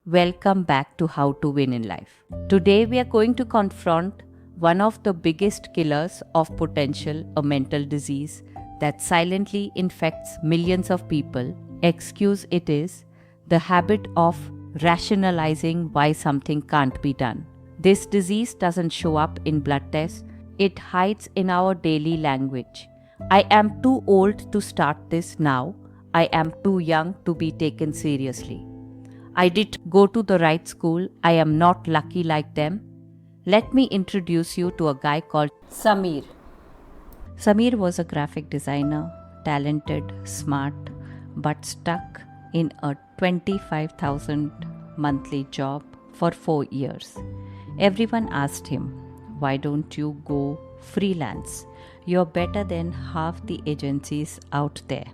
Welcome back to How to Win in Life. Today we are going to confront one of the biggest killers of potential, a mental disease that silently infects millions of people. Excuse-itis, the habit of rationalizing why something can't be done. This disease doesn't show up in blood tests, it hides in our daily language. I am too old to start this now. I am too young to be taken seriously. I did go to the right school. I am not lucky like them. Let me introduce you to a guy called Samir. Samir was a graphic designer, talented, smart, but stuck in a 25,000 monthly job for 4 years. Everyone asked him, "Why don't you go freelance? You're better than half the agencies out there."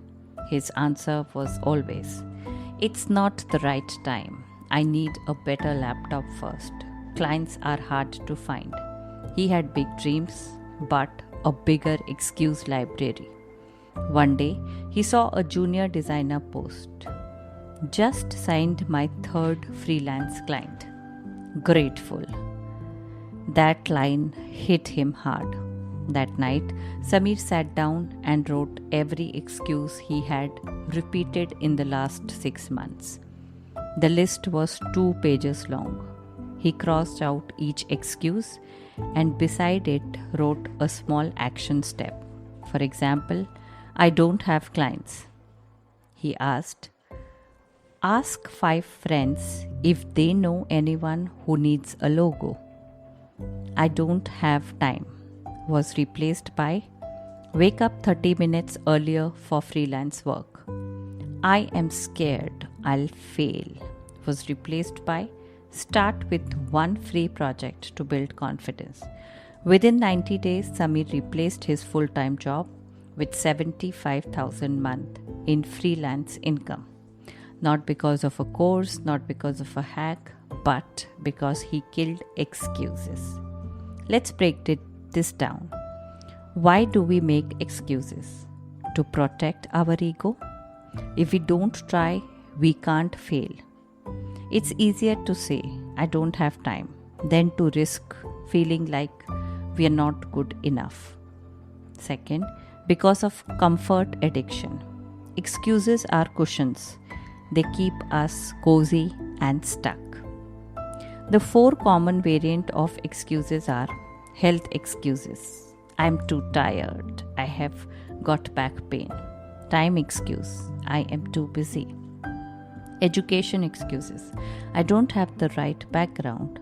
His answer was always, "It's not the right time. I need a better laptop first. Clients are hard to find." He had big dreams, but a bigger excuse library. One day, he saw a junior designer post, "Just signed my third freelance client. Grateful." That line hit him hard. That night, Samir sat down and wrote every excuse he had repeated in the last 6 months. The list was 2 pages long. He crossed out each excuse and beside it wrote a small action step. For example, "I don't have clients." He asked, "Ask 5 friends if they know anyone who needs a logo." "I don't have time" was replaced by "Wake up 30 minutes earlier for freelance work." "I am scared I'll fail" was replaced by "Start with one free project to build confidence." Within 90 days, Samir replaced his full-time job with 75,000 a month in freelance income. Not because of a course, not because of a hack, but because he killed excuses. Let's break this down. Why do we make excuses? To protect our ego? If we don't try, we can't fail. It's easier to say, "I don't have time," than to risk feeling like we are not good enough. Second, because of comfort addiction. Excuses are cushions. They keep us cozy and stuck. The 4 common variants of excuses are: health excuses. "I'm too tired. I have got back pain." Time excuse. "I am too busy." Education excuses. "I don't have the right background."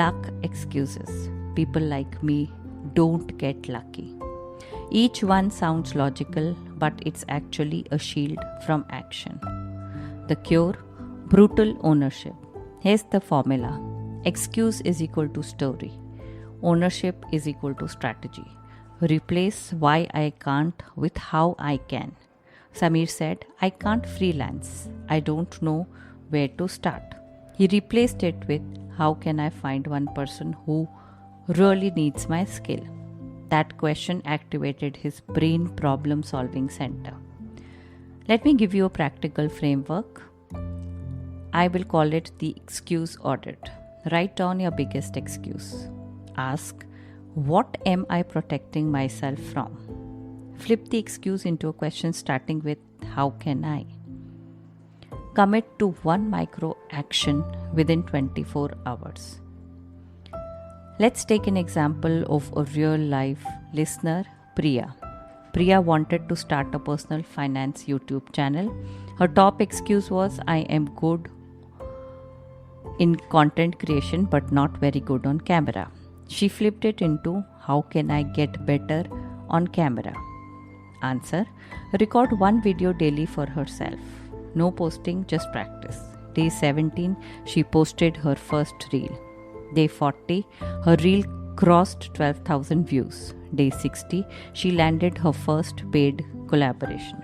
Luck excuses. "People like me don't get lucky." Each one sounds logical, but it's actually a shield from action. The cure: brutal ownership. Here's the formula. Excuse is equal to story. Ownership is equal to strategy. Replace "why I can't" with "how I can." Samir said, "I can't freelance. I don't know where to start." He replaced it with "how can I find one person who really needs my skill?" That question activated his brain problem-solving center. Let me give you a practical framework. I will call it the excuse audit. Write down your biggest excuse. Ask, "What am I protecting myself from?" Flip the excuse into a question starting with "how can I?" Commit to one micro action within 24 hours. Let's take an example of a real life listener, Priya. Priya wanted to start a personal finance YouTube channel. Her top excuse was, "I am good in content creation but not very good on camera." She flipped it into "how can I get better on camera?" Answer: record one video daily for herself. No posting, just practice. Day 17, she posted her first reel. Day 40, her reel crossed 12,000 views. Day 60, she landed her first paid collaboration.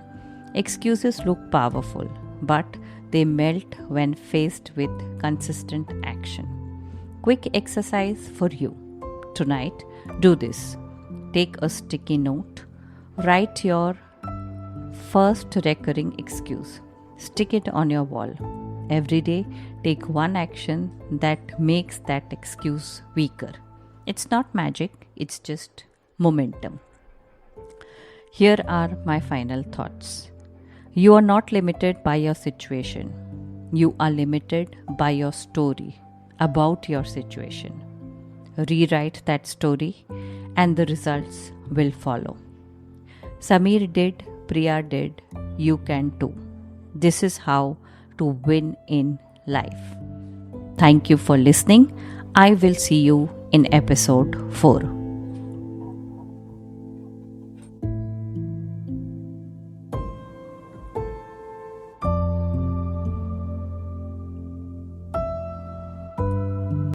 Excuses look powerful, but they melt when faced with consistent action. Quick exercise for you. Tonight, do this. Take a sticky note. Write your first recurring excuse. Stick it on your wall. Every day, take one action that makes that excuse weaker. It's not magic, it's just momentum. Here are my final thoughts. You are not limited by your situation. You are limited by your story about your situation. Rewrite that story and the results will follow. Samir did, Priya did, you can too. This is how to win in life. Thank you for listening. I will see you in episode 4.